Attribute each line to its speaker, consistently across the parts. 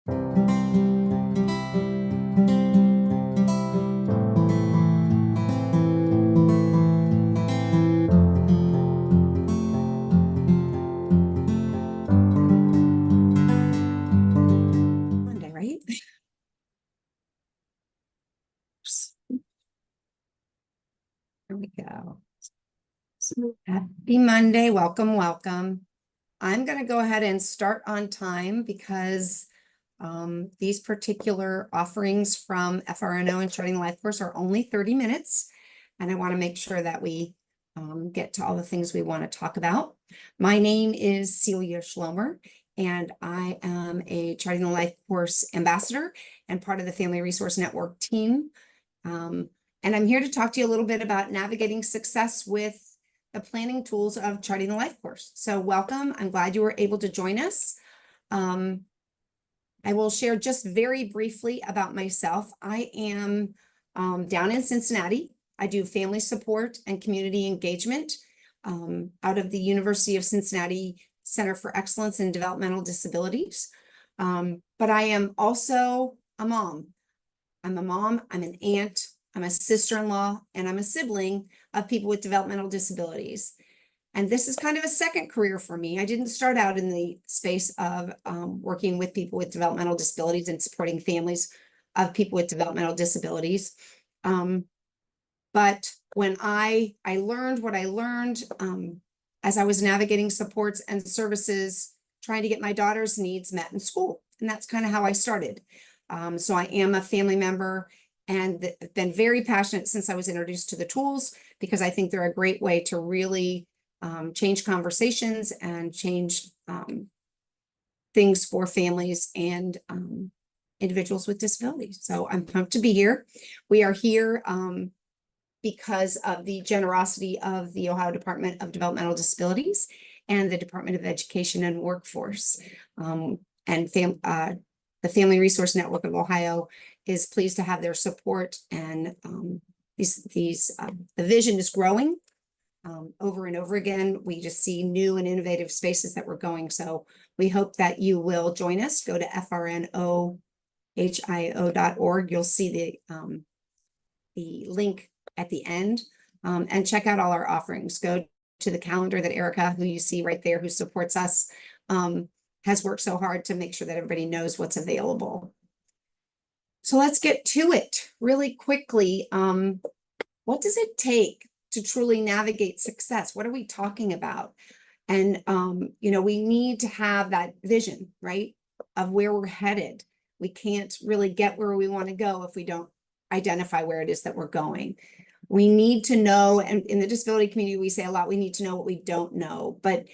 Speaker 1: Monday, right? Here we go. Happy Monday. Welcome, welcome. I'm going to go ahead and start on time because these particular offerings from FRNO and Charting the Life Course are only 30 minutes. And I want to make sure that we get to all the things we want to talk about. My name is Celia Schlomer, and I am a Charting the Life Course ambassador and part of the Family Resource Network team. And I'm here to talk to you a little bit about navigating success with the planning tools of Charting the Life Course. So welcome. I'm glad you were able to join us. I will share just very briefly about myself. I am down in Cincinnati. I do family support and community engagement out of the University of Cincinnati Center for Excellence in Developmental Disabilities. But I am also a mom. I'm a mom, I'm an aunt, I'm a sister-in-law, and I'm a sibling of people with developmental disabilities. And this is kind of a second career for me. I didn't start out in the space of working with people with developmental disabilities and supporting families of people with developmental disabilities. But when I learned what I learned as I was navigating supports and services, trying to get my daughter's needs met in school. And that's kind of how I started. So I am a family member and been very passionate since I was introduced to the tools, because I think they're a great way to really change conversations and change things for families and individuals with disabilities. So I'm pumped to be here. We are here because of the generosity of the Ohio Department of Developmental Disabilities and the Department of Education and Workforce. The Family Resource Network of Ohio is pleased to have their support, and the vision is growing over and over again. We just see new and innovative spaces that we're going. So we hope that you will join us. Go to frnohio.org. You'll see the link at the end, and check out all our offerings. Go to the calendar that Erica, who you see right there, who supports us, has worked so hard to make sure that everybody knows what's available. So let's get to it really quickly. What does it take to truly navigate success? What are we talking about? And, we need to have that vision, right, of where we're headed. We can't really get where we want to go if we don't identify where it is that we're going. We need to know, and in the disability community, we say a lot, we need to know what we don't know, but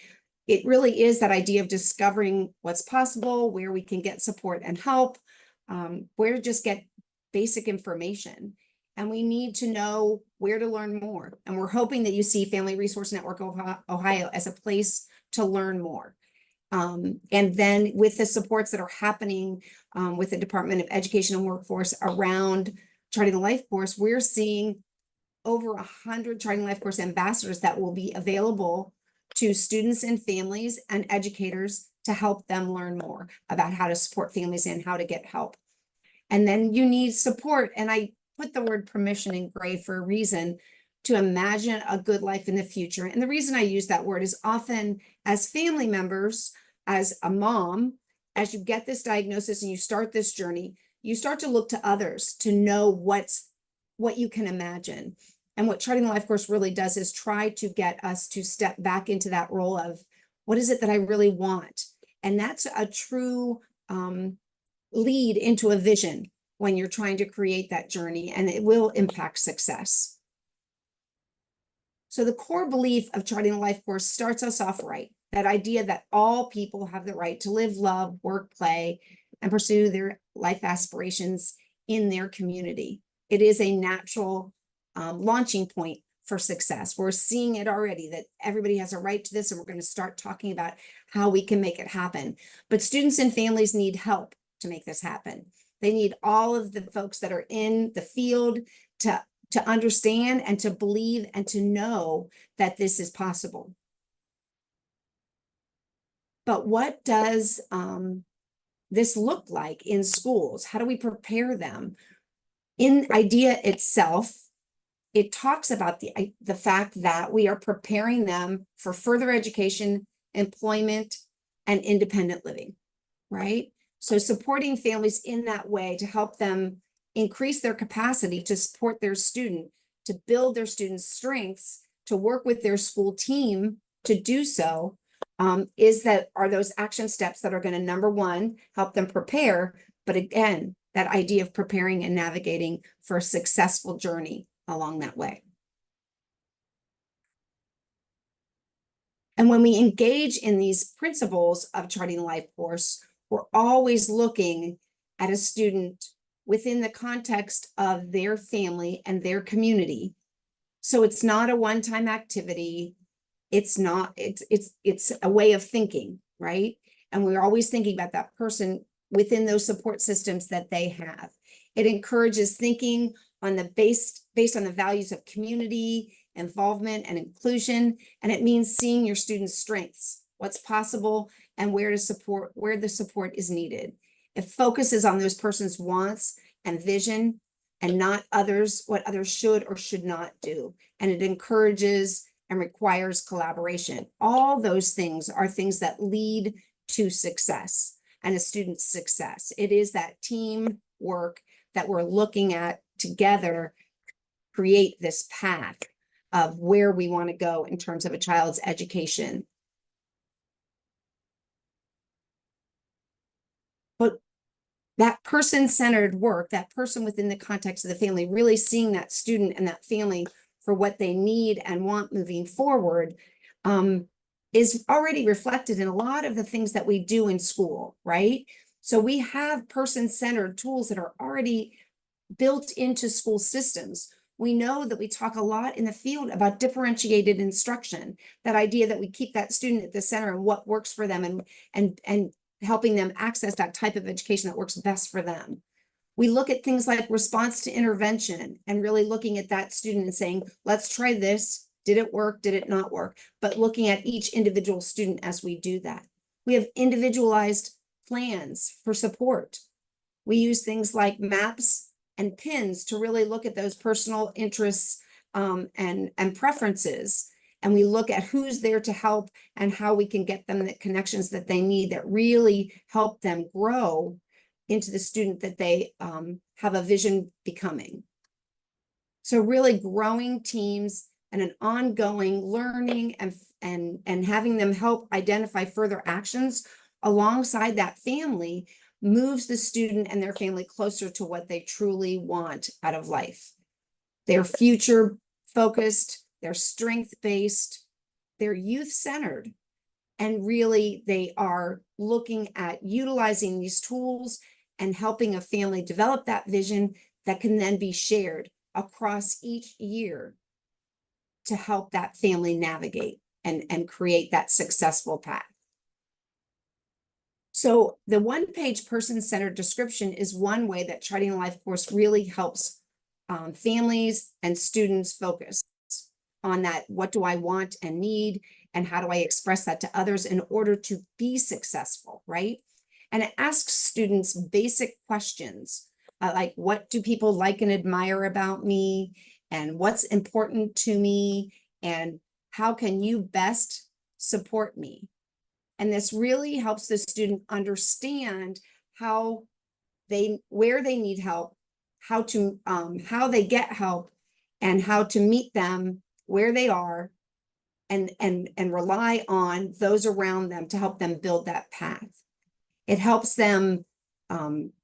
Speaker 1: it really is that idea of discovering what's possible, where we can get support and help, where to just get basic information. And we need to know where to learn more. And we're hoping that you see Family Resource Network Ohio as a place to learn more. And then with the supports that are happening with the Department of Education and Workforce around Charting the Life Course, we're seeing over 100 Charting the Life Course ambassadors that will be available to students and families and educators to help them learn more about how to support families and how to get help. And then you need support. And I put the word permission in gray for a reason, to imagine a good life in the future. And the reason I use that word is often as family members, as a mom, as you get this diagnosis and you start this journey, you start to look to others to know what you can imagine. And what Charting the Life Course really does is try to get us to step back into that role of, what is it that I really want? And that's a true lead into a vision when you're trying to create that journey, and it will impact success. So the core belief of Charting the Life Course starts us off right. That idea that all people have the right to live, love, work, play, and pursue their life aspirations in their community. It is a natural launching point for success. We're seeing it already, that everybody has a right to this, and we're going to start talking about how we can make it happen. But students and families need help to make this happen. They need all of the folks that are in the field to understand and to believe and to know that this is possible. But what does this look like in schools? How do we prepare them? In IDEA itself, it talks about the fact that we are preparing them for further education, employment, and independent living, right? So supporting families in that way to help them increase their capacity to support their student, to build their students' strengths, to work with their school team to do so, are those action steps that are going to, number one, help them prepare, but again, that idea of preparing and navigating for a successful journey along that way. And when we engage in these principles of charting life course, we're always looking at a student within the context of their family and their community. So it's not a one-time activity. It's a way of thinking, right? And we're always thinking about that person within those support systems that they have. It encourages thinking on based on the values of community, involvement, and inclusion. And it means seeing your students' strengths, what's possible, and where the support is needed. It focuses on those person's wants and vision and not what others should or should not do. And it encourages and requires collaboration. All those things are things that lead to success and a student's success. It is that team work that we're looking at together, create this path of where we want to go in terms of a child's education. But that person-centered work, that person within the context of the family, really seeing that student and that family for what they need and want moving forward, is already reflected in a lot of the things that we do in school, right? So we have person-centered tools that are already built into school systems. We know that we talk a lot in the field about differentiated instruction, that idea that we keep that student at the center and what works for them and helping them access that type of education that works best for them. We look at things like response to intervention and really looking at that student and saying, let's try this. Did it work? Did it not work? But looking at each individual student as we do that. We have individualized plans for support. We use things like maps and pins to really look at those personal interests and preferences. And we look at who's there to help and how we can get them the connections that they need that really help them grow into the student that they have a vision becoming. So really growing teams and an ongoing learning and having them help identify further actions alongside that family moves the student and their family closer to what they truly want out of life. They're future focused, they're strength based, they're youth centered. And really, they are looking at utilizing these tools and helping a family develop that vision that can then be shared across each year to help that family navigate and create that successful path. So the one-page person-centered description is one way that Charting Life course really helps families and students focus on that. What do I want and need? And how do I express that to others in order to be successful, right? And it asks students basic questions like, what do people like and admire about me? And what's important to me? And how can you best support me? And this really helps the student understand where they need help, how they get help, and how to meet them where they are, and rely on those around them to help them build that path. It helps them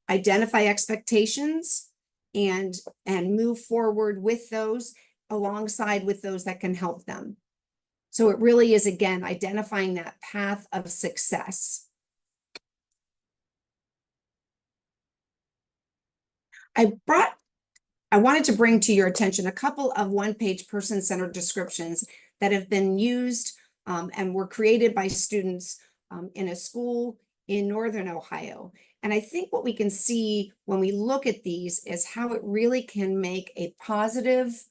Speaker 1: identify expectations and move forward with those alongside with those that can help them. So it really is, again, identifying that path of success. I wanted to bring to your attention a couple of one-page person-centered descriptions that have been used and were created by students in a school in Northern Ohio. And I think what we can see when we look at these is how it really can make a positive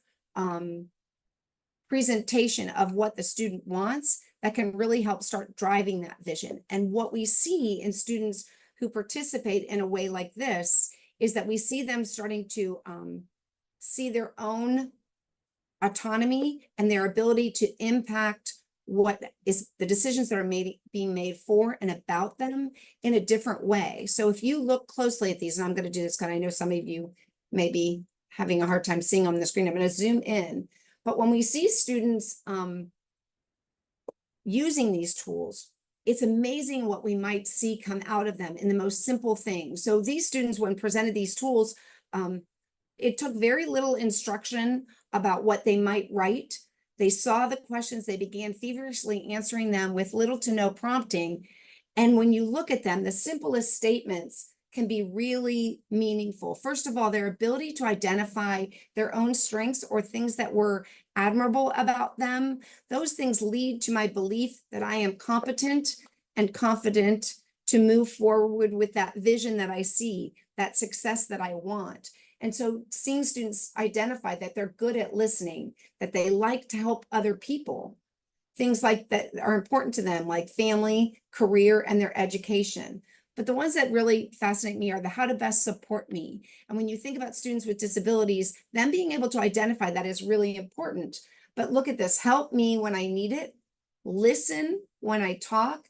Speaker 1: presentation of what the student wants that can really help start driving that vision. And what we see in students who participate in a way like this is that we see them starting to see their own autonomy and their ability to impact what is the decisions that are being made for and about them in a different way. So if you look closely at these, and I'm going to do this because I know some of you may be having a hard time seeing on the screen, I'm going to zoom in. But when we see students using these tools, it's amazing what we might see come out of them in the most simple things. So these students, when presented these tools, it took very little instruction about what they might write. They saw the questions, they began feverishly answering them with little to no prompting. And when you look at them, the simplest statements can be really meaningful. First of all, their ability to identify their own strengths or things that were admirable about them, those things lead to my belief that I am competent and confident to move forward with that vision that I see, that success that I want. And so seeing students identify that they're good at listening, that they like to help other people, things like that are important to them, like family, career, and their education. But the ones that really fascinate me are the how to best support me. And when you think about students with disabilities, them being able to identify that is really important. But look at this, help me when I need it, listen when I talk,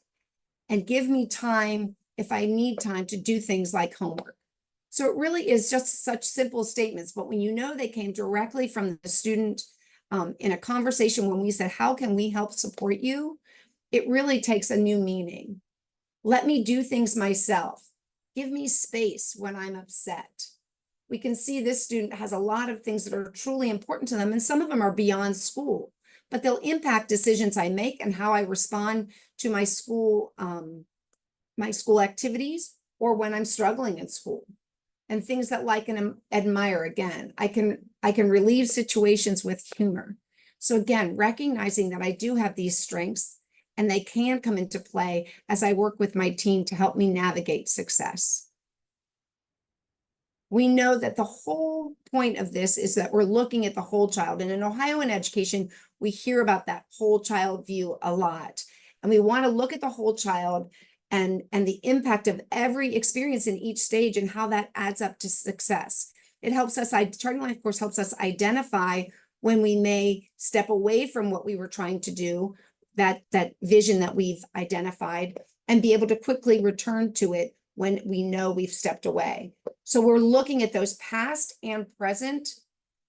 Speaker 1: and give me time if I need time to do things like homework. So it really is just such simple statements, but when you know they came directly from the student in a conversation when we said, how can we help support you? It really takes a new meaning. Let me do things myself. Give me space when I'm upset. We can see this student has a lot of things that are truly important to them, and some of them are beyond school, but they'll impact decisions I make and how I respond to my school activities or when I'm struggling in school. And things that like and admire, again, I can relieve situations with humor. So again, recognizing that I do have these strengths and they can come into play as I work with my team to help me navigate success. We know that the whole point of this is that we're looking at the whole child. And in Ohio in education, we hear about that whole child view a lot. And we want to look at the whole child and the impact of every experience in each stage and how that adds up to success. It helps us, Charting Life Course helps us identify when we may step away from what we were trying to do, that vision that we've identified, and be able to quickly return to it when we know we've stepped away. So we're looking at those past and present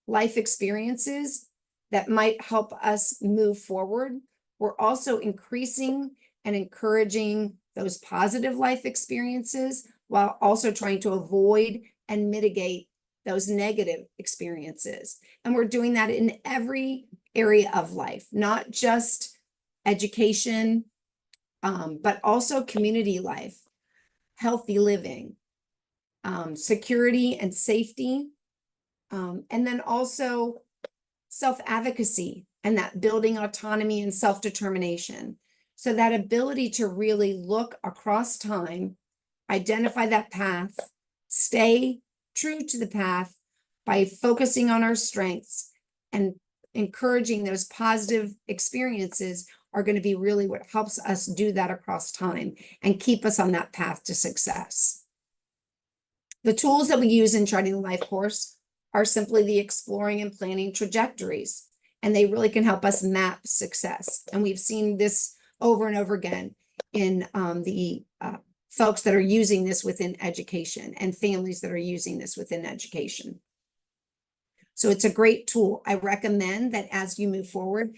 Speaker 1: life experiences that might help us move forward. We're also increasing and encouraging those positive life experiences while also trying to avoid and mitigate those negative experiences. And we're doing that in every area of life, not just education, but also community life, healthy living, security and safety, and then also self-advocacy and that building autonomy and self-determination. So that ability to really look across time, identify that path, stay true to the path by focusing on our strengths and encouraging those positive experiences are going to be really what helps us do that across time and keep us on that path to success. The tools that we use in Charting the Life course are simply the exploring and planning trajectories, and they really can help us map success. And we've seen this over and over again in the folks that are using this within education and families that are using this within education. So it's a great tool. I recommend that as you move forward,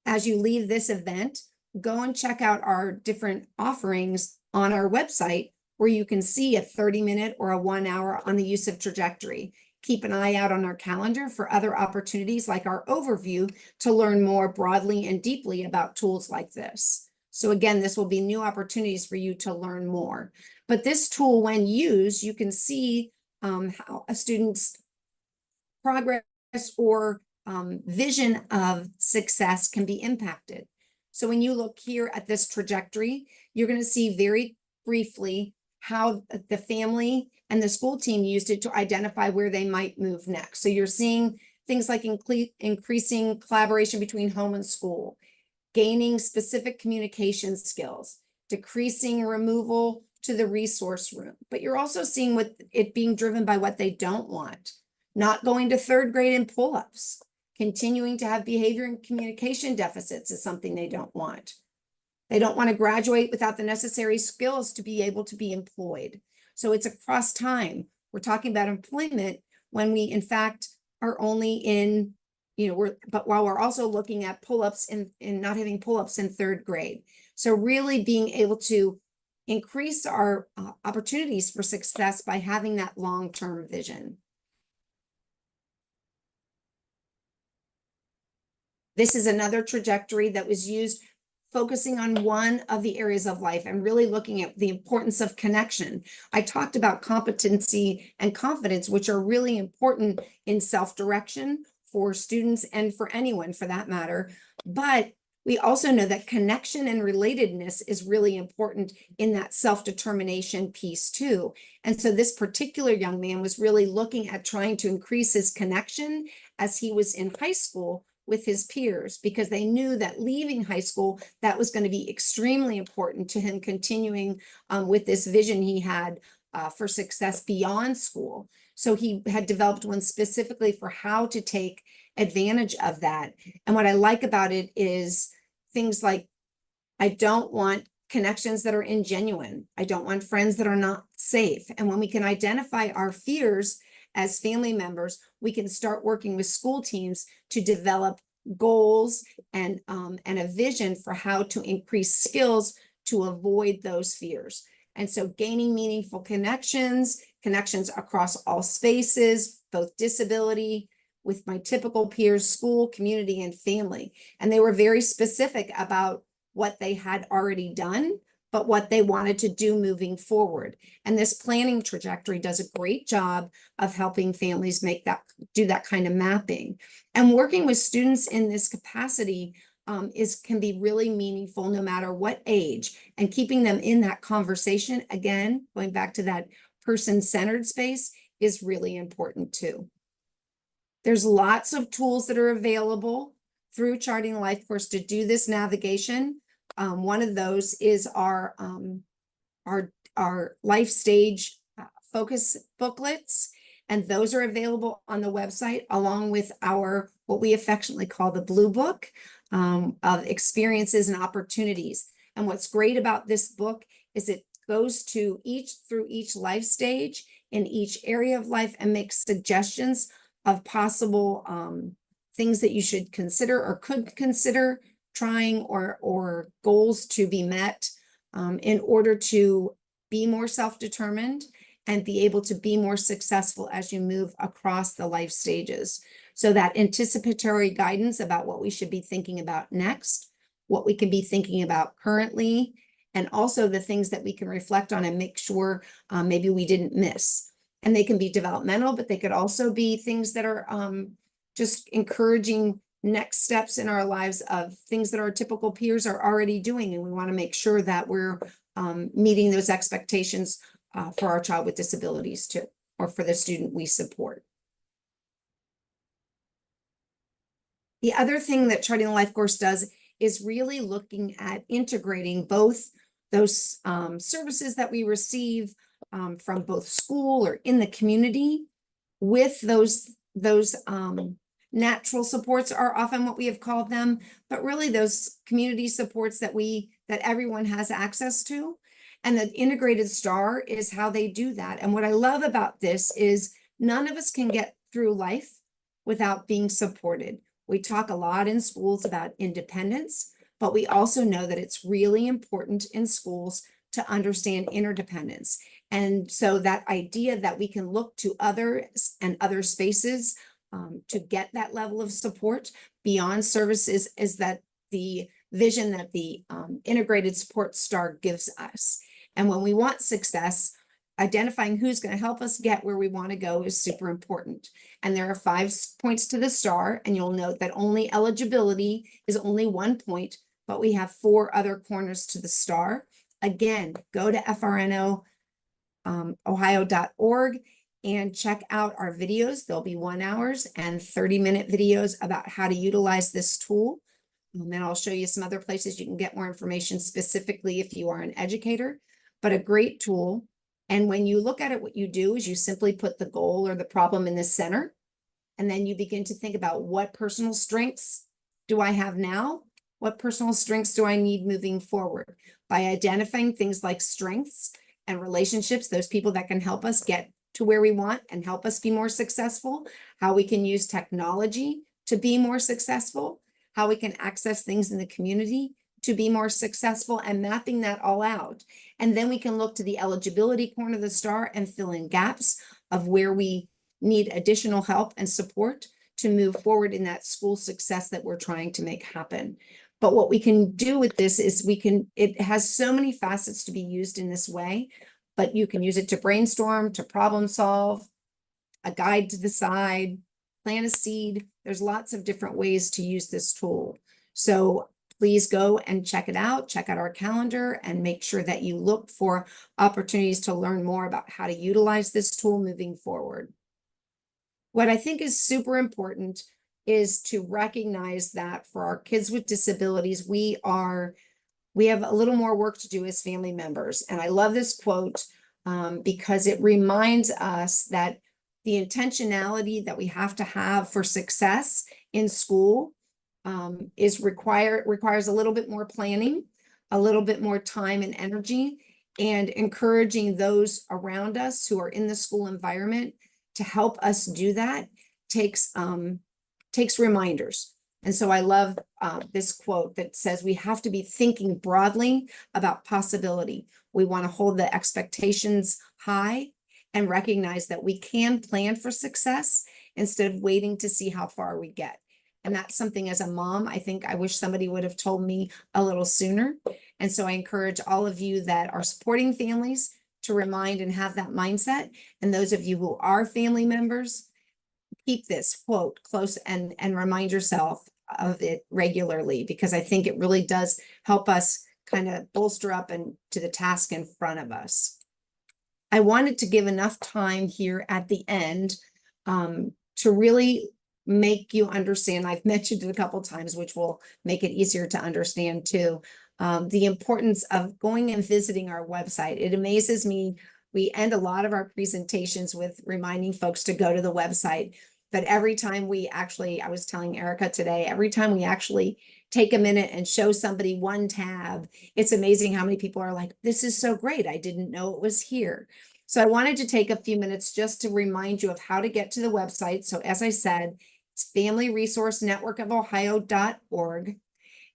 Speaker 1: as you leave this event, go and check out our different offerings on our website where you can see a 30-minute or a 1 hour on the use of trajectory. Keep an eye out on our calendar for other opportunities like our overview to learn more broadly and deeply about tools like this. So again, this will be new opportunities for you to learn more. But this tool, when used, you can see how a student's progress or vision of success can be impacted. So when you look here at this trajectory, you're going to see very briefly how the family and the school team used it to identify where they might move next. So you're seeing things like increasing collaboration between home and school, gaining specific communication skills, decreasing removal to the resource room, but you're also seeing what it being driven by what they don't want. Not going to third grade in pull-ups, continuing to have behavior and communication deficits is something they don't want. They don't want to graduate without the necessary skills to be able to be employed. So it's across time. We're talking about employment when we, in fact, are only in, but while we're also looking at pull-ups and not having pull-ups in third grade. So really being able to increase our opportunities for success by having that long-term vision. This is another trajectory that was used focusing on one of the areas of life and really looking at the importance of connection. I talked about competency and confidence, which are really important in self-direction for students and for anyone for that matter. But we also know that connection and relatedness is really important in that self-determination piece too. And so this particular young man was really looking at trying to increase his connection as he was in high school with his peers, because they knew that leaving high school, that was going to be extremely important to him continuing with this vision he had for success beyond school. So he had developed one specifically for how to take advantage of that. And what I like about it is things like, I don't want connections that are ingenuine. I don't want friends that are not safe. And when we can identify our fears as family members, we can start working with school teams to develop goals and a vision for how to increase skills to avoid those fears. And so gaining meaningful connections across all spaces, both disability, with my typical peers, school, community, and family. And they were very specific about what they had already done, but what they wanted to do moving forward. And this planning trajectory does a great job of helping families do that kind of mapping. And working with students in this capacity can be really meaningful no matter what age, and keeping them in that conversation, again, going back to that person-centered space, is really important too. There's lots of tools that are available through Charting a Life Course to do this navigation. One of those is our life stage focus booklets, and those are available on the website along with our, what we affectionately call the Blue Book of experiences and opportunities. And what's great about this book is it goes through each life stage in each area of life and makes suggestions of possible things that you should consider or could consider trying, or goals to be met in order to be more self-determined and be able to be more successful as you move across the life stages. So that anticipatory guidance about what we should be thinking about next, what we can be thinking about currently, and also the things that we can reflect on and make sure maybe we didn't miss. And they can be developmental, but they could also be things that are just encouraging next steps in our lives of things that our typical peers are already doing. And we want to make sure that we're meeting those expectations for our child with disabilities too, or for the student we support. The other thing that Charting a Life Course does is really looking at integrating both those services that we receive from both school or in the community with those natural supports are often what we have called them, but really those community supports that everyone has access to. And the integrated STAR is how they do that. And what I love about this is none of us can get through life without being supported. We talk a lot in schools about independence, but we also know that it's really important in schools to understand interdependence. And so that idea that we can look to others and other spaces to get that level of support beyond services is that the vision that the integrated support STAR gives us. And when we want success, identifying who's going to help us get where we want to go is super important. And there are 5 points to the STAR, and you'll note that only eligibility is only 1 point, but we have 4 other corners to the STAR. Again, go to frno.ohio.org and check out our videos. There'll be 1 hour and 30-minute videos about how to utilize this tool. And then I'll show you some other places you can get more information specifically if you are an educator. but a great tool. And when you look at it, what you do is you simply put the goal or the problem in the center. And then you begin to think about what personal strengths do I have now? What personal strengths do I need moving forward? By identifying things like strengths and relationships, those people that can help us get to where we want and help us be more successful, how we can use technology to be more successful, how we can access things in the community to be more successful, and mapping that all out. And then we can look to the eligibility corner of the star and fill in gaps of where we need additional help and support to move forward in that school success that we're trying to make happen. But what we can do with this is it has so many facets to be used in this way, but you can use it to brainstorm, to problem solve, a guide to the side, plant a seed. There's lots of different ways to use this tool. So please go and check it out, check out our calendar, and make sure that you look for opportunities to learn more about how to utilize this tool moving forward. What I think is super important is to recognize that for our kids with disabilities, we have a little more work to do as family members. And I love this quote because it reminds us that the intentionality that we have to have for success in school requires a little bit more planning, a little bit more time and energy, and encouraging those around us who are in the school environment to help us do that takes reminders. And so I love this quote that says we have to be thinking broadly about possibility. We want to hold the expectations high and recognize that we can plan for success instead of waiting to see how far we get. And that's something as a mom, I think I wish somebody would have told me a little sooner. And so I encourage all of you that are supporting families to remind and have that mindset. And those of you who are family members, keep this quote close and remind yourself of it regularly, because I think it really does help us kind of bolster up and to the task in front of us. I wanted to give enough time here at the end to really make you understand. I've mentioned it a couple times, which will make it easier to understand too. The importance of going and visiting our website. It amazes me. We end a lot of our presentations with reminding folks to go to the website. But every time I was telling Erica today, every time we actually take a minute and show somebody one tab, it's amazing how many people are like, this is so great. I didn't know it was here. So I wanted to take a few minutes just to remind you of how to get to the website. So as I said, it's FamilyResourceNetworkOfOhio.org.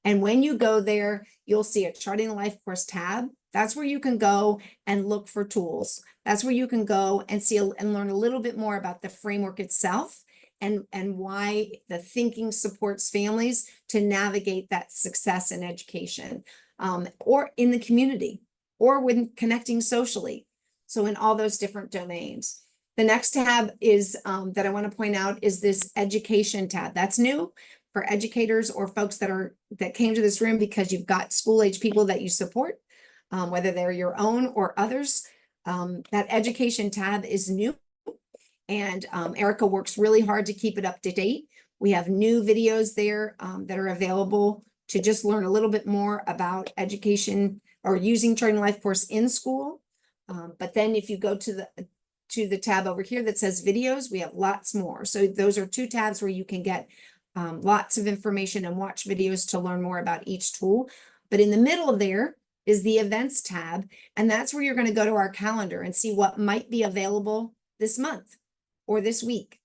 Speaker 1: And when you go there, you'll see a Charting the Life Course tab. That's where you can go and look for tools. That's where you can go and see and learn a little bit more about the framework itself and why the thinking supports families to navigate that success in education, or in the community, or when connecting socially. So in all those different domains. The next tab is that I want to point out is this education tab. That's new for educators or folks that came to this room because you've got school age people that you support, whether they're your own or others. That education tab is new, and Erica works really hard to keep it up to date. We have new videos there that are available to just learn a little bit more about education or using Charting the Life Course in school. But then if you go to the tab over here that says videos, we have lots more. So those are two tabs where you can get lots of information and watch videos to learn more about each tool. But in the middle of there is the events tab. And that's where you're going to go to our calendar and see what might be available this month or this week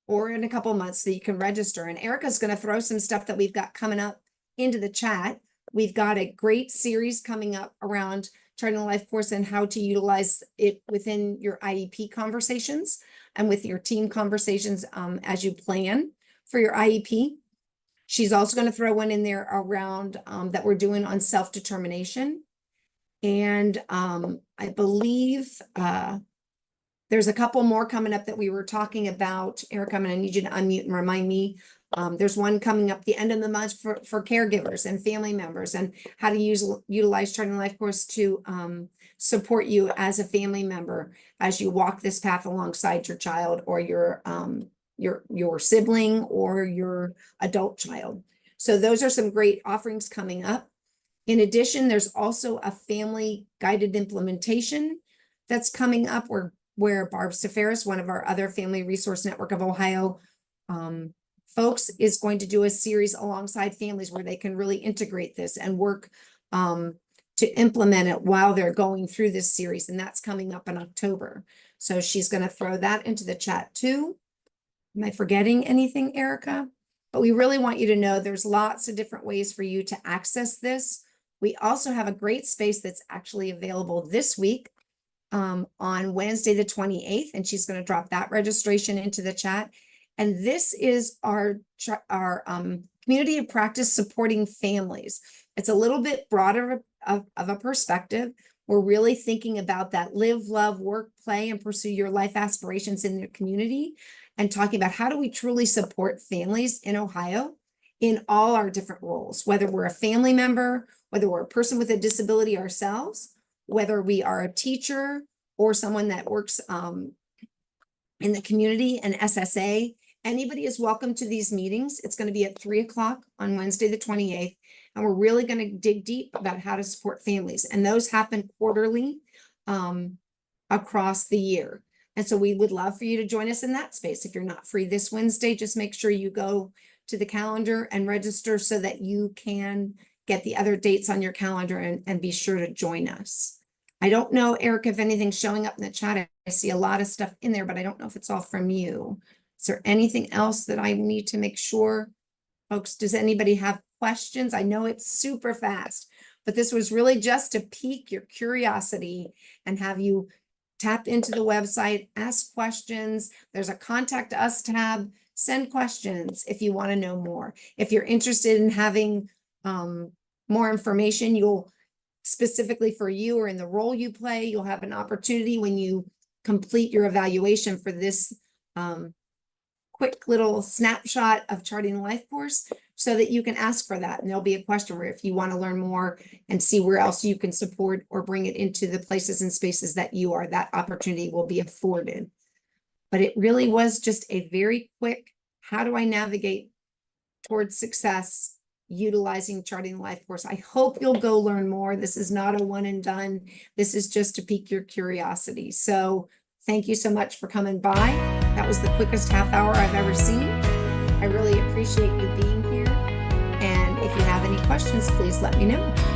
Speaker 1: or in a couple of months so you can register. And Erica's going to throw some stuff that we've got coming up into the chat. We've got a great series coming up around Charting the Life Course and how to utilize it within your IEP conversations and with your team conversations as you plan for your IEP. She's also going to throw one in there around that we're doing on self-determination. And I believe there's a couple more coming up that we were talking about. Erica, I'm going to need you to unmute and remind me. There's one coming up the end of the month for caregivers and family members and how to utilize Charting the Life Course to support you as a family member as you walk this path alongside your child or your sibling or your adult child. So those are some great offerings coming up. In addition, there's also a family guided implementation that's coming up where Barb Seferis, one of our other Family Resource Network of Ohio folks, is going to do a series alongside families where they can really integrate this and work to implement it while they're going through this series. And that's coming up in October. So she's going to throw that into the chat too. Am I forgetting anything, Erica? But we really want you to know there's lots of different ways for you to access this. We also have a great space that's actually available this week on Wednesday, the 28th, and she's going to drop that registration into the chat. And this is our community of practice supporting families. It's a little bit broader of a perspective. We're really thinking about that live, love, work, play, and pursue your life aspirations in the community, and talking about how do we truly support families in Ohio in all our different roles, whether we're a family member, whether we're a person with a disability ourselves, whether we are a teacher or someone that works in the community and SSA. Anybody is welcome to these meetings. It's going to be at 3 o'clock on Wednesday, the 28th. And we're really going to dig deep about how to support families. And those happen quarterly across the year. And so we would love for you to join us in that space. If you're not free this Wednesday, just make sure you go to the calendar and register so that you can get the other dates on your calendar and be sure to join us. I don't know, Eric, if anything's showing up in the chat. I see a lot of stuff in there, but I don't know if it's all from you. Is there anything else that I need to make sure? Folks, does anybody have questions? I know it's super fast, but this was really just to pique your curiosity and have you tap into the website, ask questions. There's a contact us tab. Send questions if you want to know more. If you're interested in having more information, you'll specifically for you or in the role you play, you'll have an opportunity when you complete your evaluation for this quick little snapshot of Charting Life course so that you can ask for that. And there'll be a question where if you want to learn more and see where else you can support or bring it into the places and spaces that you are, that opportunity will be afforded. But it really was just a very quick, how do I navigate towards success utilizing Charting Life course. I hope you'll go learn more. This is not a one and done. This is just to pique your curiosity. So thank you so much for coming by. That was the quickest half hour I've ever seen. I really appreciate you being here. And if you have any questions, please let me know.